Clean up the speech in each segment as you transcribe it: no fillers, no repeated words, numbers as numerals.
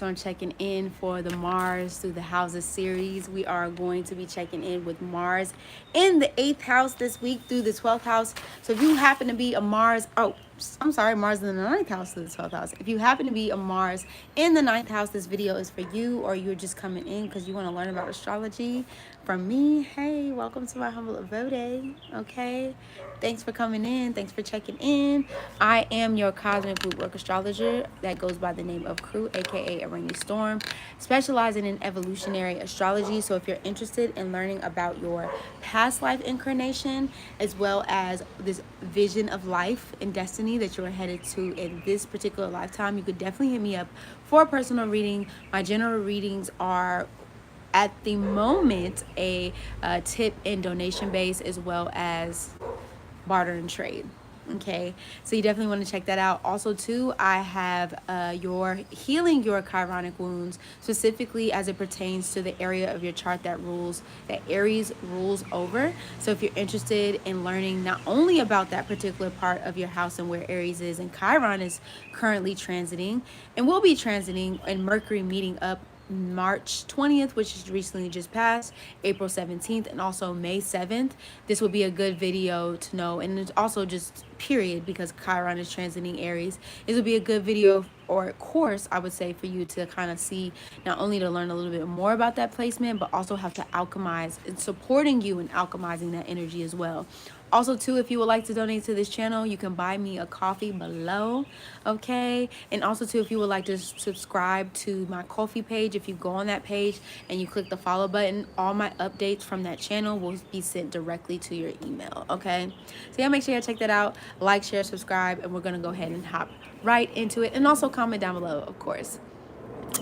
So I'm checking in for the Mars through the houses series. We are going to be checking in with Mars in the 8th house this week through the 12th house. So if you happen to be a Mars, I'm sorry, Mars in the 9th house to the 12th house. If you happen to be a Mars in the 9th house, this video is for you, or you're just coming in because you want to learn about astrology from me. Hey, welcome to my humble abode. Okay. Thanks for coming in. Thanks for checking in. I am your cosmic root work astrologer that goes by the name of Crew, aka a Rainy Storm, specializing in evolutionary astrology. So if you're interested in learning about your past life incarnation, as well as this vision of life and destiny that you're headed to in this particular lifetime, you could definitely hit me up for a personal reading. My general readings are at the moment a tip and donation base, as well as barter and trade. Okay, so you definitely want to check that out. Also too, I have your healing your chironic wounds, specifically as it pertains to the area of your chart that Aries rules over. So if you're interested in learning not only about that particular part of your house and where Aries is and Chiron is currently transiting and will be transiting, and Mercury meeting up March 20th, which is recently just passed, April 17th, and also May 7th. This would be a good video to know. And it's also just period, because Chiron is transiting Aries. This would be a good video or course, I would say, for you to kind of see, not only to learn a little bit more about that placement, but also how to alchemize and supporting you in alchemizing that energy as well. Also too, if you would like to donate to this channel, you can buy me a coffee below. Okay, and also too, if you would like to subscribe to my coffee page, if you go on that page and you click the follow button, all my updates from that channel will be sent directly to your email. Okay, so yeah, make sure you check that out, like, share, subscribe, and we're gonna go ahead and hop right into it. And also comment down below, of course.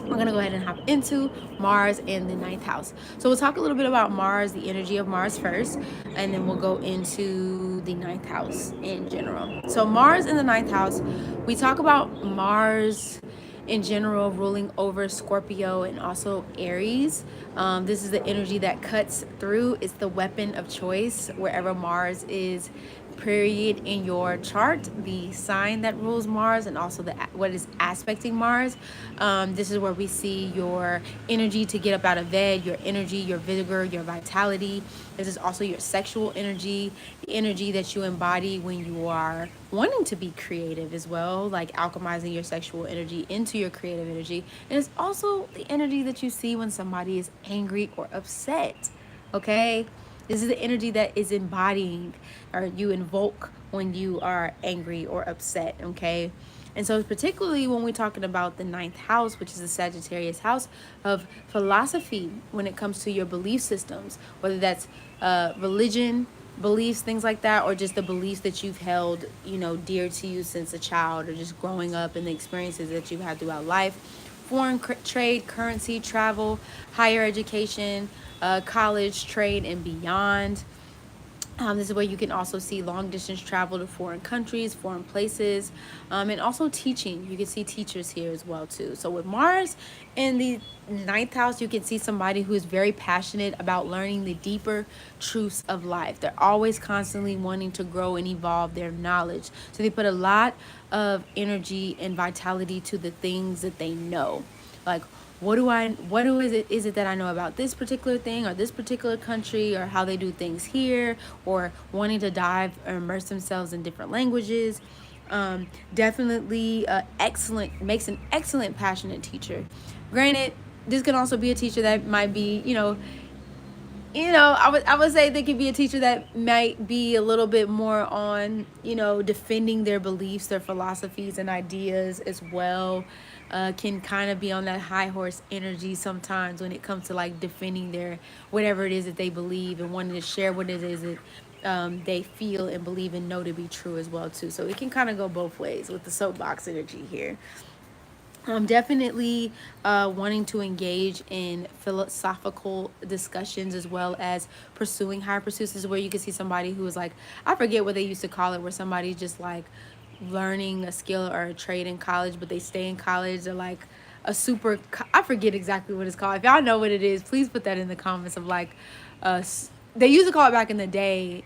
We're going to go ahead and hop into Mars in the 9th house. So we'll talk a little bit about Mars, the energy of Mars first, and then we'll go into the 9th house in general. So Mars in the 9th house, we talk about Mars in general ruling over Scorpio and also Aries. This is the energy that cuts through. It's the weapon of choice wherever Mars is period in your chart, the sign that rules Mars, and also what is aspecting Mars. This is where we see your energy to get up out of bed, your energy, your vigor, your vitality. This is also your sexual energy, the energy that you embody when you are wanting to be creative as well, like alchemizing your sexual energy into your creative energy. And it's also the energy that you see when somebody is angry or upset. Okay, this is the energy that is embodying, or you invoke when you are angry or upset. Okay, and so particularly when we're talking about the 9th house, which is the Sagittarius house of philosophy, when it comes to your belief systems, whether that's religion, beliefs, things like that, or just the beliefs that you've held, dear to you since a child, or just growing up and the experiences that you've had throughout life. Foreign trade, currency, travel, higher education, college, trade, and beyond. This is where you can also see long distance travel to foreign countries, foreign places, and also teaching. You can see teachers here as well too. So with Mars in the 9th house, you can see somebody who is very passionate about learning the deeper truths of life. They're always constantly wanting to grow and evolve their knowledge. So they put a lot of energy and vitality to the things that they know. Like, is it that I know about this particular thing or this particular country, or how they do things here, or wanting to dive or immerse themselves in different languages. Definitely makes an excellent passionate teacher. Granted, this can also be a teacher that might be, I would say they could be a teacher that might be a little bit more on, defending their beliefs, their philosophies and ideas as well. Can kind of be on that high horse energy sometimes when it comes to like defending their whatever it is that they believe, and wanting to share what it is that they feel and believe and know to be true as well too. So it can kind of go both ways with the soapbox energy here. Definitely wanting to engage in philosophical discussions, as well as pursuing higher pursuits. This is where you can see somebody who is like, I forget what they used to call it, where somebody's just like learning a skill or a trade in college, but they stay in college. They're like I forget exactly what it's called. If y'all know what it is, please put that in the comments of like, they used to call it back in the day,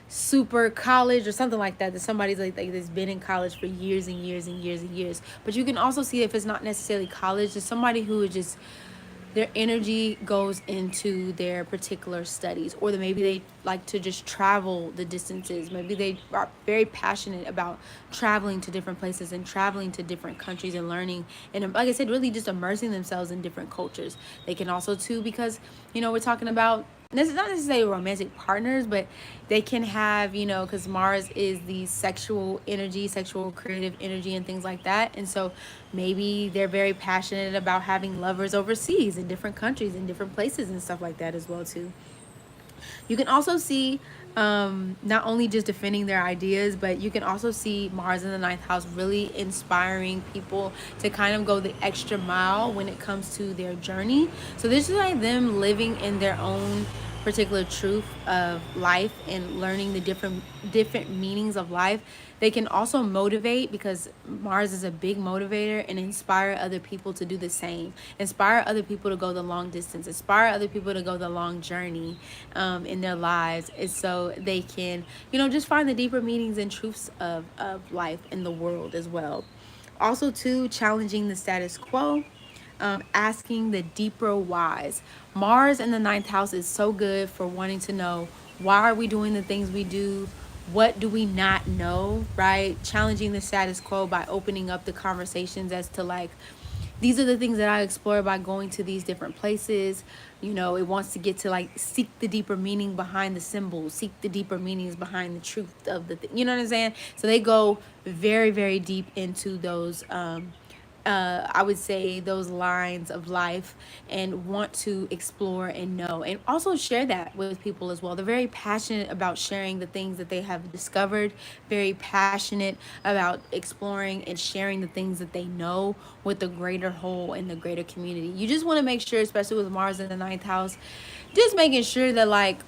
super college or something like that, that somebody's like that's been in college for years and years and years and years. But you can also see if it's not necessarily college, it's somebody who is just, their energy goes into their particular studies, or that maybe they like to just travel the distances. Maybe they are very passionate about traveling to different places and traveling to different countries and learning, and like I said, really just immersing themselves in different cultures. They can also too, because we're talking about, this is not necessarily romantic partners, but they can have, because Mars is the sexual energy, sexual creative energy, and things like that. And so maybe they're very passionate about having lovers overseas in different countries, in different places, and stuff like that as well too. You can also see, not only just defending their ideas, but you can also see Mars in the ninth house really inspiring people to kind of go the extra mile when it comes to their journey. So this is like them living in their own particular truth of life and learning the different meanings of life. They can also motivate, because Mars is a big motivator, and inspire other people to do the same. Inspire other people to go the long distance. Inspire other people to go the long journey in their lives. And so they can, just find the deeper meanings and truths of life in the world as well. Also, too, challenging the status quo. Asking the deeper whys. Mars in the ninth house is so good for wanting to know, why are we doing the things we do? What do we not know, right? Challenging the status quo by opening up the conversations as to like, these are the things that I explore by going to these different places. It wants to get to like seek the deeper meaning behind the symbols, seek the deeper meanings behind the truth of the thing. You know what I'm saying? So they go very, very deep into those I would say those lines of life, and want to explore and know, and also share that with people as well. They're very passionate about sharing the things that they have discovered, very passionate about exploring and sharing the things that they know with the greater whole and the greater community. You just want to make sure, especially with Mars in the ninth house, just making sure that like,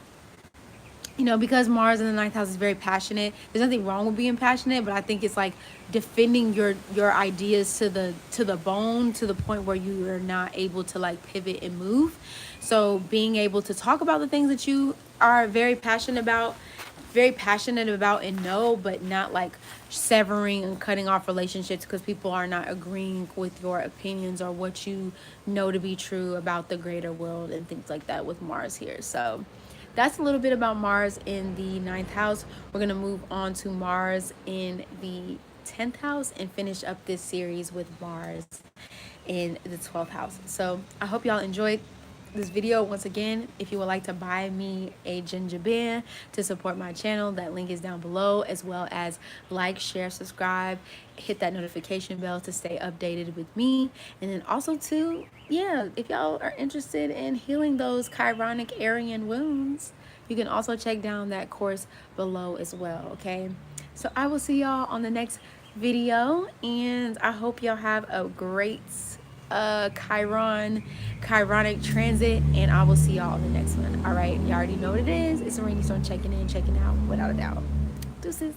because Mars in the ninth house is very passionate. There's nothing wrong with being passionate, but I think it's like defending your ideas to the bone, to the point where you are not able to like pivot and move. So being able to talk about the things that you are very passionate about and know, but not like severing and cutting off relationships because people are not agreeing with your opinions or what you know to be true about the greater world and things like that with Mars here. So that's a little bit about Mars in the ninth house. We're going to move on to Mars in the 10th house and finish up this series with Mars in the 12th house. So I hope y'all enjoyed this video. Once again, if you would like to buy me a ginger beer to support my channel, that link is down below, as well as like, share, subscribe, hit that notification bell to stay updated with me. And then also too, yeah, if y'all are interested in healing those chironic Aryan wounds, you can also check down that course below as well. Okay, so I will see y'all on the next video, and I hope y'all have a great Chironic transit, and I will see y'all on the next one. All right, you already know what it is. It's a rainy storm checking in, checking out, without a doubt. Deuces.